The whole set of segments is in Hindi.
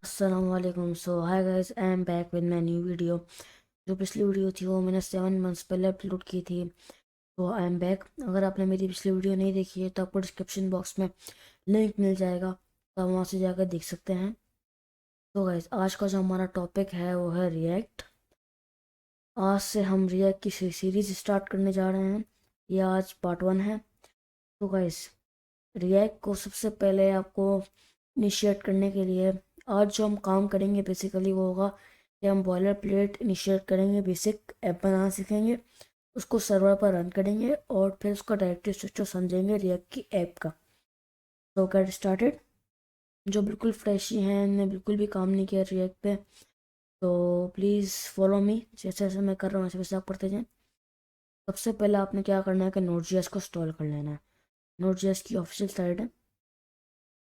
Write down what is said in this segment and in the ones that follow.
अस्सलामुअलैकुम। So hi guys, I am back with my new video. जो पिछली वीडियो थी वो मैंने 7 मंथ्स पहले अपलोड की थी। तो आई एम बैक। अगर आपने मेरी पिछली वीडियो नहीं देखी है तो आपको डिस्क्रिप्शन बॉक्स में लिंक मिल जाएगा, तो आप वहाँ से जाकर देख सकते हैं। तो गाइस, आज का जो हमारा टॉपिक है वो है रिएक्ट। आज से हम रिएक्ट की सीरीज स्टार्ट करने जा रहे हैं। ये आज पार्ट 1 है। तो गाइस, रिएक्ट को सबसे पहले आपको इनिशिएट करने के लिए आज जो हम काम करेंगे बेसिकली वो होगा कि हम बॉयलर प्लेट इनिशिएट करेंगे, बेसिक ऐप बनाना सीखेंगे, उसको सर्वर पर रन करेंगे और फिर उसका डायरेक्टरी स्ट्रक्चर समझेंगे रिएक्ट की ऐप का। तो गेट स्टार्टेड। जो बिल्कुल फ्रेश ही हैं, इन्हें बिल्कुल भी काम नहीं किया रिएक्ट पे, तो प्लीज़ फॉलो मी। जैसे जैसे मैं कर रहा हूँ वैसे वैसे आप करते जाएं। सबसे पहले आपने क्या करना है कि नोट.js को इंस्टॉल कर लेना है। नोट.js की ऑफिशियल साइट है,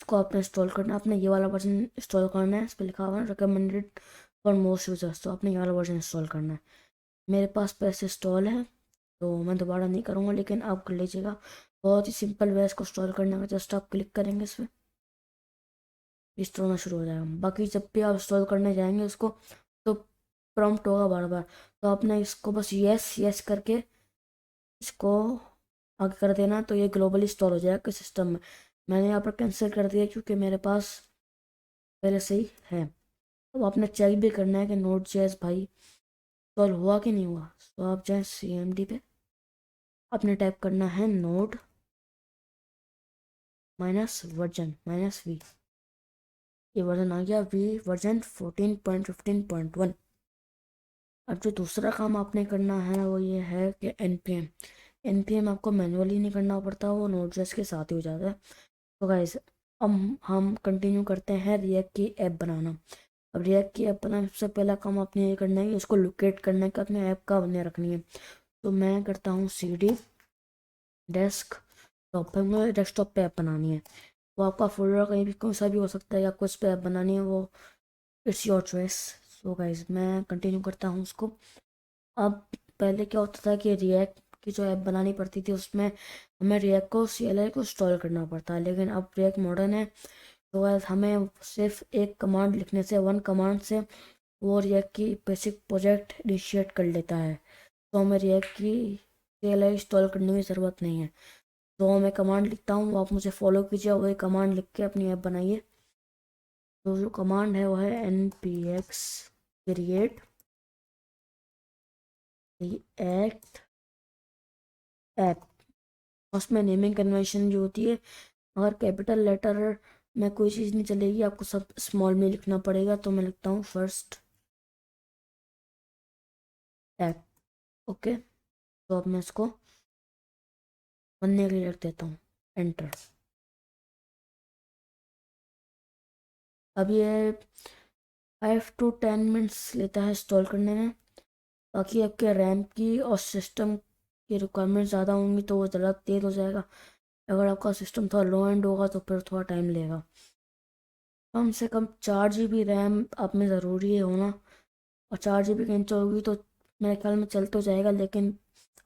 उसको आपने इंस्टॉल करना है। आपने ये वाला वर्जन इंस्टॉल करना है, इस पर लिखा हुआ है रिकमेंडेड फॉर मोस्ट यूजर्स, तो आपने ये वाला वर्जन इंस्टॉल करना है। मेरे पास पैसे इंस्टॉल है तो मैं दोबारा नहीं करूँगा, लेकिन आप कर लीजिएगा। बहुत ही सिंपल वे इसको इंस्टॉल करने का, जस्ट आप क्लिक करेंगे इस पर, इंस्टॉल होना शुरू हो जाएगा। बाकी जब भी आप इंस्टॉल करने जाएंगे उसको तो प्रॉम्प्ट होगा बार बार, तो आपने इसको बस यस यस करके इसको आगे कर देना, तो ये ग्लोबली इंस्टॉल हो जाएगा सिस्टम में। मैंने यहाँ पर कैंसिल कर दिया क्योंकि मेरे पास पहले से ही है। अब आपने चेक भी करना है कि नोट.js भाई इंस्टॉल हुआ कि नहीं हुआ। तो आप जाए CMD पे, आपने टाइप करना है node minus version minus V. ये वर्जन आ गया, वी वर्जन 14.15.1। अब जो दूसरा काम आपने करना है वो ये है कि NPM आपको मैनुअली नहीं करना पड़ता, वो नोट.js के साथ ही हो जाता है। तो गाइस, अब हम कंटिन्यू करते हैं रिएक्ट की ऐप बनाना। अब रिएक्ट की ऐप बनाने सबसे पहला काम आपने ये करना है कि उसको लोकेट करना है कि अपने ऐप का बने रखनी है। तो मैं करता हूँ CD डेस्कटॉप पे, मुझे डेस्कटॉप पे ऐप बनानी है। वो आपका फोल्डर कहीं भी कौन सा भी हो सकता है, आपको उस पर ऐप बनानी है, वो it's your choice. So guys, मैं कंटिन्यू करता हूँ उसको। अब पहले क्या होता था कि रिएक्ट की जो ऐप बनानी पड़ती थी उसमें हमें रिएक्ट को CLI को इंस्टॉल करना पड़ता है, लेकिन अब रिएक्ट मॉडर्न है। तो गाइज, हमें सिर्फ एक कमांड लिखने से, वन कमांड से वो रिएक्ट की बेसिक प्रोजेक्ट इनिशिएट कर लेता है। तो हमें रिएक्ट की CLI इंस्टॉल करने की ज़रूरत नहीं है। तो मैं कमांड लिखता हूँ, आप मुझे फॉलो कीजिए, वही कमांड लिख के अपनी ऐप बनाइए। तो जो कमांड है वो है npx क्रिएट रिएक्ट ऐप। उसमें नेमिंग कन्वेंशन जो होती है, अगर कैपिटल लेटर में कोई चीज़ नहीं चलेगी, आपको सब स्मॉल में लिखना पड़ेगा। तो मैं लिखता हूँ फर्स्ट ऐप। ओके, तो अब मैं इसको बनने के लिए लिख देता हूँ, एंटर। अब ये 5 to 10 मिनट्स लेता है इंस्टॉल करने में। बाकी आपके रैम की और सिस्टम की रिक्वायरमेंट ज़्यादा होंगी तो वो ज़्यादा तेज़ हो जाएगा। अगर आपका सिस्टम थोड़ा लो एंड होगा तो फिर थोड़ा टाइम लेगा। कम से कम 4 GB रैम आप में ज़रूरी है होना, और 4 GB की इंच होगी तो मेरे ख्याल में चल तो जाएगा, लेकिन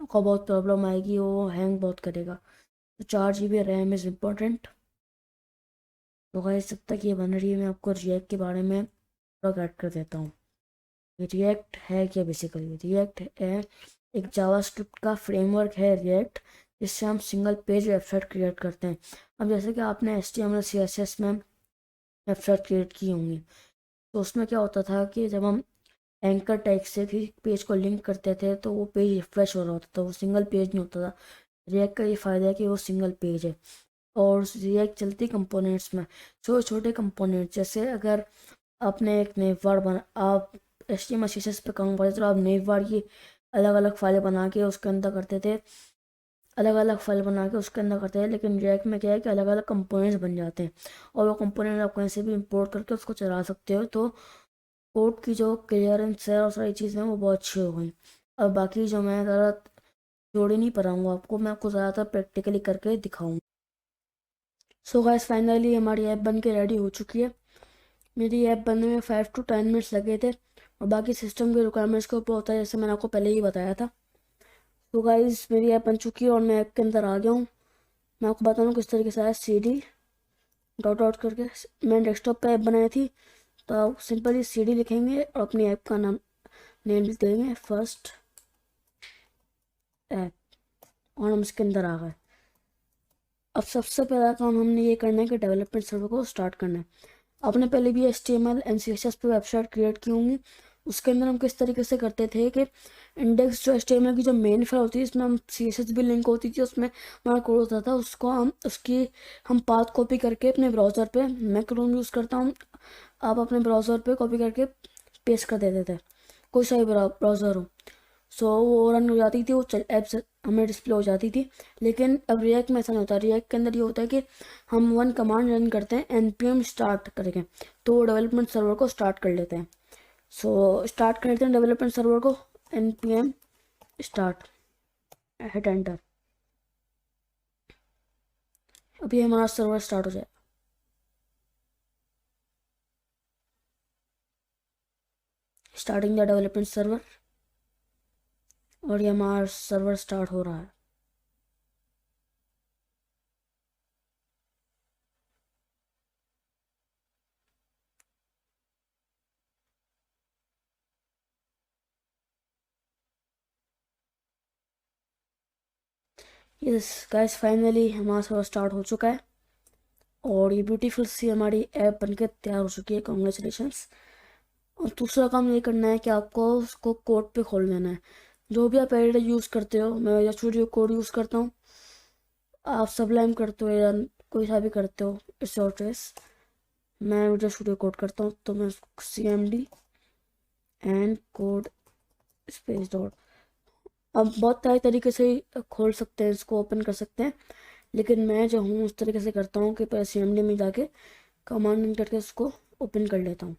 आपको बहुत प्रॉब्लम आएगी, वो हैंग बहुत करेगा। तो 4 GB रैम इज़ इम्पोर्टेंट। तो गाइस, जब तक ये बन रही है मैं आपको रिएक्ट के बारे में थोड़ा गाइड कर देता हूँ। रिएक्ट है क्या? बेसिकली रिएक्ट है एक जावास्क्रिप्ट का फ्रेमवर्क है रिएक्ट, जिससे हम सिंगल पेज वेबसाइट क्रिएट करते हैं। अब जैसे कि आपने HTML CSS में वेबसाइट क्रिएट की होंगी, तो उसमें क्या होता था कि जब हम एंकर टैग से भी पेज को लिंक करते थे तो वो पेज रिफ्रेश हो रहा होता था, वो सिंगल पेज नहीं होता था। रिएक्ट का ये फ़ायदा है कि वो सिंगल पेज है। और रिएक्ट चलती कंपोनेंट्स में, छोटे छोटे कंपोनेंट, जैसे अगर आपने एक नेव बार बना, आप HTML CSS पे काम करते तो आप नेव बार की अलग अलग फाइलें बना के उसके अंदर करते थे, अलग अलग फाइल बना के उसके अंदर करते हैं। लेकिन रिएक्ट में क्या है कि अलग अलग कंपोनेंट्स बन जाते हैं, और वो कंपोनेंट आप कहीं से भी इंपोर्ट करके उसको चला सकते हो। तो कोड की जो क्लियरेंस है और सारी चीज़ें हैं वो बहुत अच्छी हो गई। अब बाकी जो मैं ज़्यादा जोड़ी नहीं पढ़ाऊँगा आपको, मैं आपको ज़्यादातर प्रैक्टिकली करके दिखाऊँगा। सो गाइस, फाइनली हमारी ऐप बन के रेडी हो चुकी है। मेरी ऐप बनने में 5 to 10 मिनट्स लगे थे, और बाकी सिस्टम के रिक्वायरमेंट्स के ऊपर होता है, जैसे मैंने आपको पहले ही बताया था। तो गाइस, मेरी ऐप बन चुकी है और मैं ऐप के अंदर आ गया हूँ। मैं आपको बता दूँ किस तरीके से आया। CD डॉट डॉट करके मैंने डेस्कटॉप पे ऐप बनाई थी, तो आप सिंपली CD लिखेंगे और अपनी ऐप का नाम नेम लिख देंगे फर्स्ट ऐप, और हम इसके अंदर आ गए। अब सबसे पहला काम हमने ये करना है कि डेवलपमेंट सर्वर को स्टार्ट करना है। आपने पहले भी HTML एंड CSS पे वेबसाइट क्रिएट की होंगी। उसके अंदर हम किस तरीके से करते थे कि इंडेक्स जो HTML की जो मेन फाइल होती है, इसमें हम CSS भी लिंक होती थी, उसमें हमारा कोड होता था, उसको हम पाथ कॉपी करके अपने ब्राउज़र पे, मैं क्रोम यूज़ करता हूँ, आप अपने ब्राउज़र पे कॉपी करके पेस्ट कर देते थे, कोई सा भी ब्राउज़र हो। सो वो रन हो जाती थी, वो ऐप हमें डिस्प्ले हो जाती थी। लेकिन अब रिएक्ट में ऐसा नहीं होता। रिएक्ट के अंदर ये होता है कि हम वन कमांड रन करते हैं npm स्टार्ट करके, तो वो डेवलपमेंट सर्वर को स्टार्ट कर लेते हैं। सो स्टार्ट कर लेते हैं डेवलपमेंट सर्वर को, npm स्टार्ट, हिट एंटर। अभी हमारा सर्वर स्टार्ट हो जाए। स्टार्टिंग द डेवलपमेंट सर्वर, और ये हमारा सर्वर स्टार्ट हो रहा है। यस गाइस, फाइनली हमारा सर्वर स्टार्ट हो चुका है और ये ब्यूटीफुल सी हमारी ऐप बनकर तैयार हो चुकी है। कॉन्ग्रेचुलेशंस। और दूसरा काम ये करना है कि आपको उसको कोड पे खोल देना है। जो भी आप एडिटर यूज़ करते हो, मैं या स्टूडियो कोड यूज़ करता हूँ, आप सबलाइम करते हो या कोई सा भी करते हो, इट्स योर चॉइस। मैं विजुअल स्टूडियो कोड करता हूँ, तो मैं CMD and code space dot, अब बहुत सारे तरीके से खोल सकते हैं, इसको ओपन कर सकते हैं, लेकिन मैं जो हूँ उस तरीके से करता हूँ कि पहले CMD में जाके कमांड करके उसको ओपन कर लेता हूँ।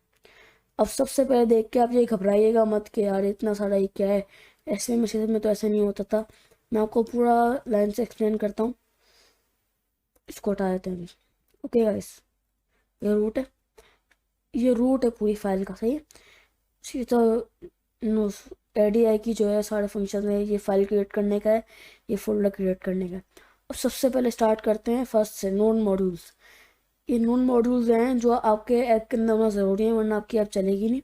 अब सबसे पहले देख के आप ये घबराइएगा मत कि यार इतना सारा ये क्या है, ऐसे में सीधे में तो ऐसे नहीं होता था। मैं आपको पूरा लाइन से एक्सप्लेन करता हूँ। इसको हटा देते हैं अभी। ओके गाइस, ये रूट है, ये रूट है पूरी फाइल का, सही है। सीधा ADI की जो है सारे फंक्शन है, ये फाइल क्रिएट करने का है, ये फोल्डर क्रिएट करने का है। अब सबसे पहले स्टार्ट करते हैं फर्स्ट से, नोन मॉड्यूल्स। ये नोन मॉड्यूल्स हैं जो आपके ऐप के अंदर होना ज़रूरी है, वरना आपकी ऐप चलेगी नहीं।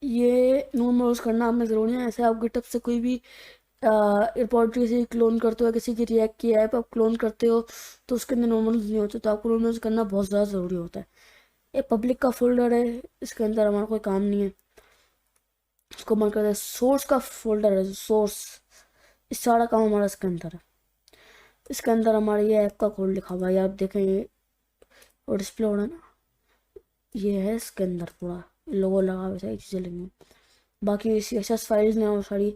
ये नोन मॉड्यूल्स करना आपने ज़रूरी है। ऐसे आप गिटहब से कोई भी रिपॉजिटरी से क्लोन करते हो, किसी की रिएक्ट की ऐप आप क्लोन करते हो, तो उसके अंदर नोन मॉड्यूल्स नहीं होते, तो आपको नोन मॉड्यूल्स करना बहुत ज़्यादा ज़रूरी होता है। ये पब्लिक का फोल्डर है, इसके अंदर हमारा कोई काम नहीं है। इसको मन करते हैं सोर्स का फोल्डर है, सोर्स, इस सारा काम हमारा इसके अंदर है। इसके अंदर हमारा ये ऐप का कोड लिखा हुआ है, आप देखें ये और डिस्प्ले हो रहा है ना, ये है इसके अंदर पूरा लोगो लगा हुआ, सारी चीज़ें लगी हुई। बाकी CSS फाइल्स ने और सारी,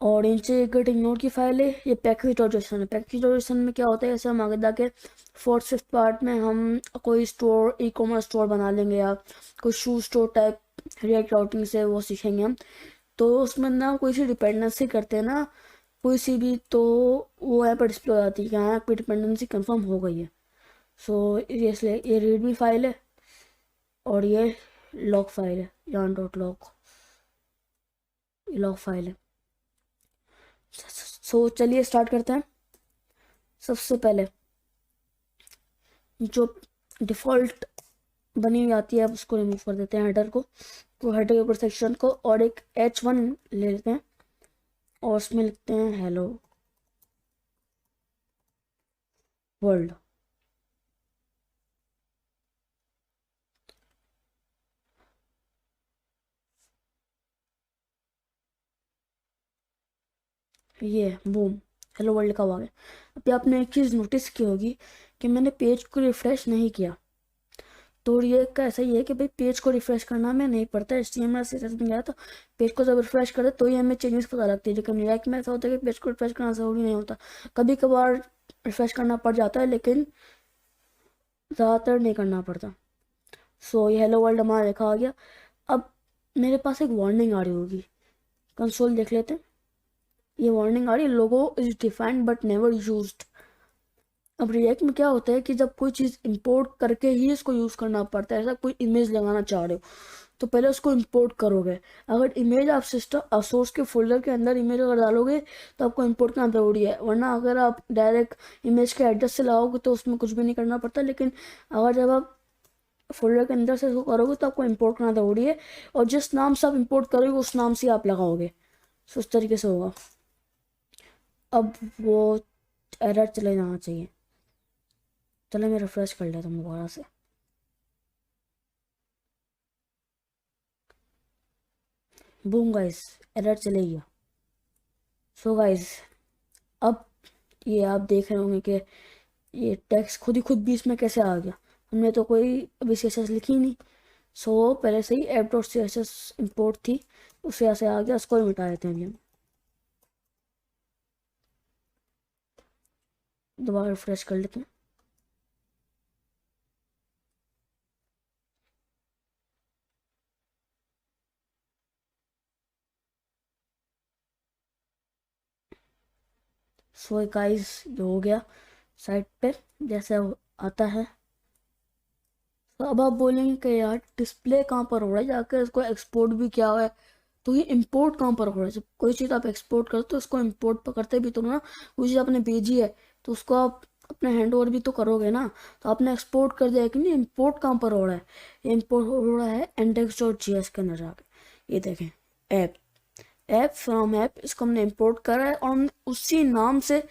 और इनसे गेट इग्नोर की फाइल है, ये पैकेज डॉट है। पैकेज डॉट में क्या होता है, ऐसे हम आगे जाके फोर्थ फिफ्थ पार्ट में हम कोई स्टोर, ई-कॉमर्स स्टोर बना लेंगे या कोई shoe store type react routing से वो सीखेंगे हम। तो उसमें ना कोई सी डिपेंडेंसी करते हैं ना, कोई सी भी, तो वो यहाँ पर डिस्प्ले हो जाती है कि हाँ आपकी डिपेंडेंसी कंफर्म हो गई है। सो ये इसलिए ये रीडमी फाइल है और ये लॉग फाइल है, यान डॉट लॉग, ये लॉग फाइल है। सो चलिए स्टार्ट करते हैं। सबसे पहले जो डिफ़ॉल्ट बनी हुई आती है अब उसको रिमूव कर देते हैं, हेडर को, तो हेडर के ऊपर सेक्शन को, और एक H1 ले लेते हैं और उसमें लिखते हैं हेलो वर्ल्ड। ये बूम, हेलो वर्ल्ड का हुआ गया। अभी आपने एक चीज़ नोटिस की होगी कि मैंने पेज को रिफ़्रेश नहीं किया, तो ये का ऐसा ही है कि भाई पेज को रिफ़्रेश करना हमें नहीं पड़ता। HTML से में गया तो पेज को जब रिफ़्रेश करे तो ही हमें चेंजेस पता लगती है, लेकिन रिएक्ट में ऐसा होता है कि पेज को रिफ़्रेश करना ज़रूरी नहीं होता। कभी कभार रिफ़्रेश करना पड़ जाता है, लेकिन ज़्यादातर नहीं करना पड़ता। सो ये हेलो वर्ल्ड हमारा लिखा आ गया। अब मेरे पास एक वार्निंग आ रही होगी, कंसोल देख लेते हैं। ये वार्निंग आ रही है, लोगो is defined but never used. अब रिएक्ट में क्या होता है कि जब कोई चीज़ इंपोर्ट करके ही इसको यूज़ करना पड़ता है, ऐसा कोई इमेज लगाना चाह रहे हो तो पहले उसको इंपोर्ट करोगे। अगर इमेज आप सिस्टम सोर्स के फोल्डर के अंदर इमेज अगर डालोगे तो आपको इंपोर्ट करना ज़रूरी है, वरना अगर आप डायरेक्ट इमेज के एड्रेस से लाओगे तो उसमें कुछ भी नहीं करना पड़ता। लेकिन अगर जब आप फोल्डर के अंदर से इसको करोगे तो आपको इंपोर्ट करना जरूरी है, और जिस नाम से आप इंपोर्ट करोगे उस नाम से आप लगाओगे, तो उस तरीके से होगा। अब वो एरर चले जाना चाहिए। चलो मैं रिफ्रेश कर लेता हूँ दोबारा से। बूम गाइस, एरर चले गया। सो गाइस, अब ये आप देख रहे होंगे कि ये टेक्स्ट खुद ही खुद बीच में कैसे आ गया। हमने तो कोई अभी CSS लिखी नहीं। सो पहले से ही app.css इंपोर्ट थी, उससे ऐसे आ गया, उसको ही मिटा देते हैं अभी हम। दोबारा रिफ्रेश कर लेते हैं। सो गाइस, ये हो गया साइट पे जैसे आता है। तो अब आप बोलेंगे कि यार डिस्प्ले कहाँ पर हो रहा है, जाकर इसको एक्सपोर्ट भी किया हुआ है, तो ये इंपोर्ट कहाँ पर हो रहा है। जब कोई चीज़ आप एक्सपोर्ट करते हो तो उसको इंपोर्ट करते भी तो ना, कोई चीज़ आपने भेजी है तो उसको आप अपने हैंड ओवर भी तो करोगे ना। तो आपने एक्सपोर्ट कर दिया कि नहीं, इंपोर्ट कहाँ पर हो रहा है, ये इंपोर्ट हो रहा है index.js के अंदर जाके। ये देखें, ऐप ऐप फ्रॉम ऐप, इसको हमने इंपोर्ट करा है और हमने उसी नाम से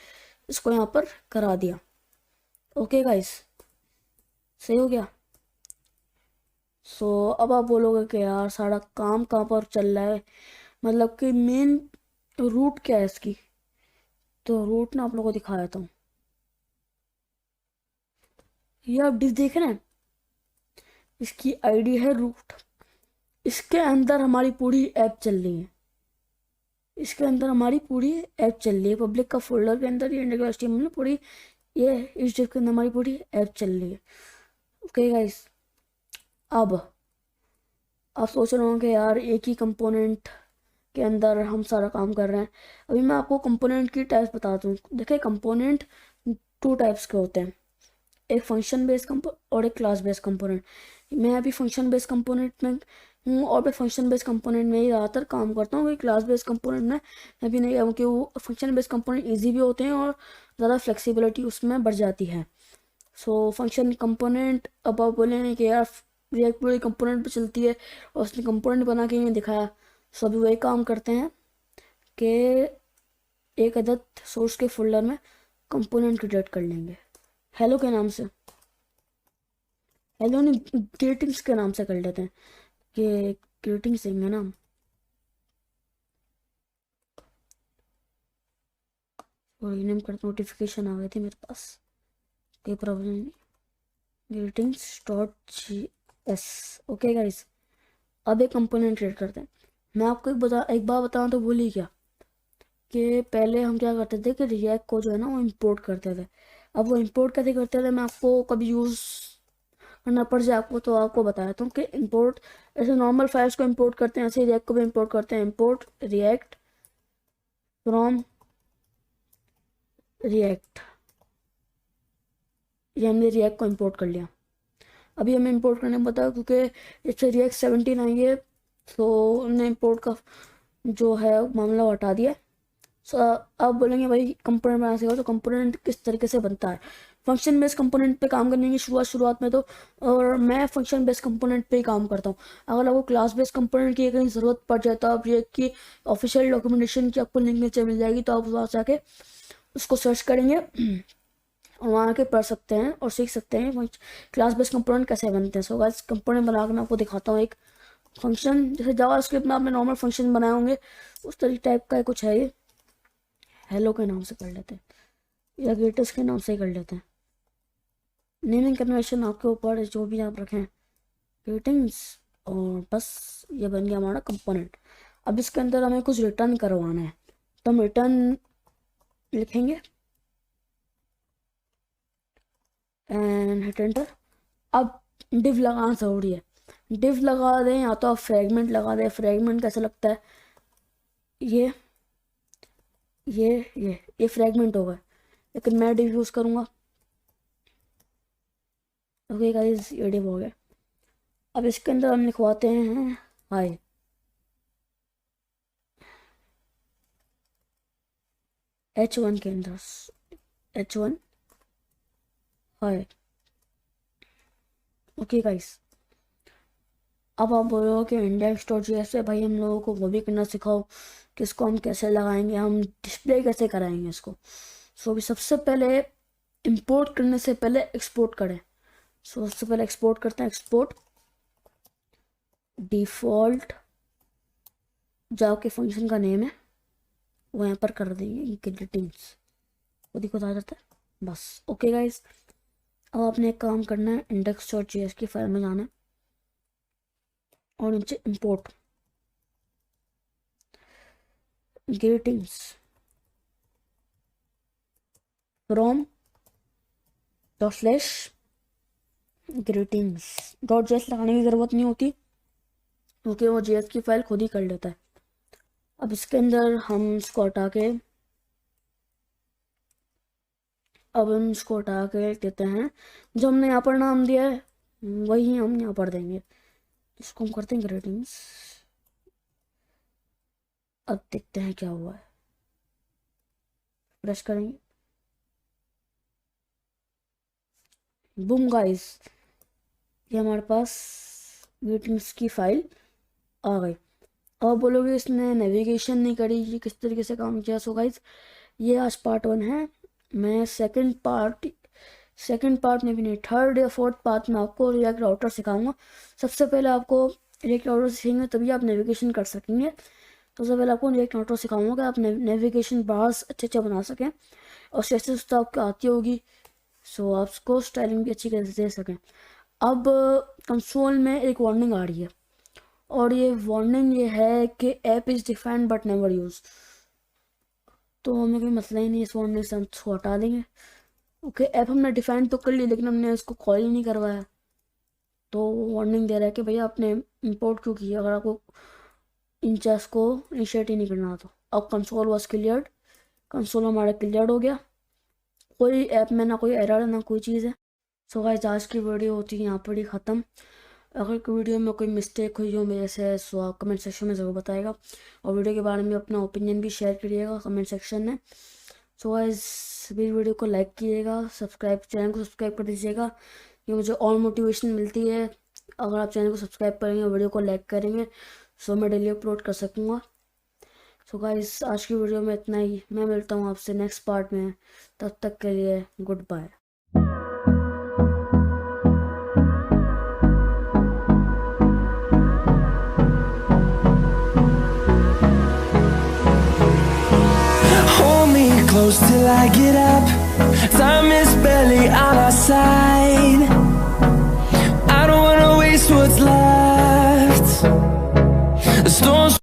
इसको यहाँ पर करा दिया। ओके गाइस, सही हो गया। सो अब आप बोलोगे कि यार सारा काम कहाँ पर चल रहा है, मतलब कि मेन रूट क्या है इसकी। तो रूट ना आप लोगों को दिखा देता हूँ। ये आप डिस देख रहे हैं, इसकी आईडी है रूट। इसके अंदर हमारी पूरी ऐप चल रही है, इसके अंदर हमारी पूरी ऐप चल रही है। पब्लिक का फोल्डर के अंदर ये इंडेक्स.html में पूरी, ये इस डिस के अंदर हमारी पूरी ऐप चल रही है। ओके गाइस, अब आप सोच रहे होंगे यार एक ही कंपोनेंट के अंदर हम सारा काम कर रहे हैं। अभी मैं आपको कंपोनेंट की टाइप्स बताता हूँ। देखिए, कंपोनेंट 2 टाइप्स के होते हैं, एक फंक्शन बेस्ड और एक क्लास बेस्ड कंपोनेंट। मैं अभी फंक्शन बेस्ड कंपोनेंट में हूँ, और मैं फंक्शन बेस्ड कंपोनेंट में ही ज़्यादातर काम करता हूँ। क्लास बेस्ड कंपोनेंट में मैं भी नहीं, क्योंकि वो फंक्शन बेस्ड कंपोनेंट ईजी भी होते हैं और ज़्यादा फ्लेक्सिबिलिटी उसमें बढ़ जाती है। सो फंक्शन कंपोनेंट, अब आप बोलेंगे कि यार रिएक्ट पूरी कंपोनेंट पे चलती है और उसने कंपोनेंट बना के नहीं दिखाया। सो अभी वही काम करते हैं कि एक अदद सोर्स के फोल्डर में कंपोनेंट क्रिएट कर लेंगे हेलो के नाम से। हेलो नहीं, ग्रीटिंग्स के नाम से कर लेते हैं, कि ग्रीटिंग्स देंगे नाम। और नेम करते, नोटिफिकेशन आ गई थी मेरे पास, कोई प्रॉब्लम नहीं। greetings.js। ओके गाइस, अब एक कंपोनेंट क्रिएट करते हैं। मैं आपको एक बात बताऊं तो भूल ही गया कि पहले हम क्या करते थे कि रिएक्ट को जो है ना वो इंपोर्ट करते थे। अब वो इंपोर्ट कैसे करते थे, मैं आपको कभी यूज़ करना पड़ जाए आपको तो आपको बताया था कि इंपोर्ट ऐसे नॉर्मल फाइल्स को इंपोर्ट करते हैं, ऐसे रिएक्ट को भी इंपोर्ट करते हैं। इंपोर्ट रिएक्ट फ्रॉम रिएक्ट, ये हमने रिएक्ट को इंपोर्ट कर लिया। अभी हमें इंपोर्ट करने में बताया क्योंकि जैसे रिएक्ट 17 आई है, तो हमने इंपोर्ट का जो है मामला वो हटा दिया। सो आप बोलेंगे भाई कंपोनेंट बनाना सीखा, तो कंपोनेंट किस तरीके से बनता है। फंक्शन बेस्ड कंपोनेंट पे काम करने की शुरुआत में तो, और मैं फंक्शन बेस्ड कंपोनेंट पे ही काम करता हूँ। अगर आपको क्लास बेस्ड कंपोनेंट की कहीं ज़रूरत पड़ जाए तो आप ये कि ऑफिशियल डॉक्यूमेंटेशन की आपको लिंक नीचे मिल जाएगी, तो आप वहाँ जाके उसको सर्च करेंगे और वहाँ आके पढ़ सकते हैं और सीख सकते हैं क्लास बेस्ड कंपोनेंट कैसे बनते हैं। सो गाइस, कंपोनेंट बना के मैं आपको दिखाता हूँ। एक फंक्शन जैसे जावास्क्रिप्ट में आपने नॉर्मल फंक्शन बनाए होंगे, उस तरीके टाइप का कुछ है ये। हेलो के नाम से कर लेते हैं या ग्रेटेस्ट के नाम से ही कर लेते हैं। नेमिंग कन्वेंशन आपके ऊपर है, जो भी आप रखें, ग्रीटिंग्स, और बस ये बन गया हमारा कंपोनेंट। अब इसके अंदर हमें कुछ रिटर्न करवाना है, तो हम रिटर्न लिखेंगे एंड हिट एंटर। अब डिव लगाना ज़रूरी है, डिव लगा दें या तो आप फ्रेगमेंट लगा दें। फ्रेगमेंट कैसा लगता है, ये ये ये फ्रेगमेंट होगा, लेकिन मैं डिव यूज़ करूँगा। ओके गाइस, ये डिव हो गया। अब इसके अंदर हम लिखवाते हैं हाय। H1 के अंदर H1 हाय। ओके गाइस, अब आप बोलो कि index.js से भाई हम लोगों को वो भी करना सिखाओ कि इसको हम कैसे लगाएंगे, हम डिस्प्ले कैसे कराएंगे इसको। सो अभी सबसे पहले इंपोर्ट करने से पहले एक्सपोर्ट करें। सो सबसे पहले एक्सपोर्ट करते हैं। एक्सपोर्ट डिफ़ॉल्ट जावा के फंक्शन का नेम है वो यहाँ पर कर देंगे ग्रीटिंग्स, वो दिखो आ जाता है बस। ओके गाइस, अब आपने एक काम करना है, index.js की फाइल में जाना है और नीचे इंपोर्ट ग्रीटिंग्स फ्रॉम ./greetings.js लगाने की ज़रूरत नहीं होती क्योंकि वो JS की फाइल खुद ही कर लेता है। अब इसके अंदर हम इसको हटा के देते हैं जो हमने यहाँ पर नाम दिया है वही हम यहाँ पर देंगे। इसको हम करते हैं ग्रीटिंग्स। अब देखते हैं क्या हुआ है, प्रेस करेंगे, बूम गाइस, ये हमारे पास ग्रीटिंग्स की फाइल आ गई। अब बोलोगे इसने नेविगेशन नहीं करी, ये किस तरीके से काम किया। सो गाइस, ये आज पार्ट 1 है। मैं सेकंड पार्ट में भी नहीं, थर्ड या फोर्थ पार्ट में आपको रिएक्ट राउटर सिखाऊंगा। सबसे पहले आपको रिएक्ट राउटर सीखेंगे तभी आप नेविगेशन कर सकेंगे। तो सबसे पहले आपको रिएक्ट राउटर सिखाऊंगा कि आप नेविगेशन बार्स अच्छे बना सकें और CSS तो आपको आती होगी, सो आप उसको स्टाइलिंग भी अच्छी तरह से दे सकें। अब कंसोल में एक वार्निंग आ रही है और ये वार्निंग ये है कि app is defined but never use. तो हमें कोई मसला ही नहीं, इस वार्निंग से हम इसको हटा देंगे। ओके, ऐप हमने डिफाइन तो कर ली लेकिन हमने इसको कॉल ही नहीं करवाया, तो वार्निंग दे रहा है कि भैया आपने इंपोर्ट क्यों किया अगर आपको इंचेस को इनिशिएट ही नहीं करना। तो अब कंसोल वॉज क्लियर्ड, कंसोल हमारा क्लियर हो गया, कोई ऐप में ना कोई एरर ना कोई चीज़ है। सो गाइस, आज की वीडियो होती है यहाँ पर ही ख़त्म। अगर कोई वीडियो में कोई मिस्टेक हुई हो मेरे से सो आप कमेंट सेक्शन में ज़रूर बताएगा और वीडियो के बारे में अपना ओपिनियन भी शेयर करिएगा कमेंट सेक्शन में। सो गाइस, मेरी वीडियो को लाइक कीजिएगा, चैनल को सब्सक्राइब कर दीजिएगा, ये मुझे और मोटिवेशन मिलती है। अगर आप चैनल को सब्सक्राइब करेंगे और वीडियो को लाइक करेंगे सो मैं डेली अपलोड कर सकूँगा। सो गाइस, आज की वीडियो में इतना ही, मैं मिलता हूँ आपसे नेक्स्ट पार्ट में, तब तक के लिए goodbye. Close till I get up. Time is barely on our side. I don't wanna waste what's left. The storms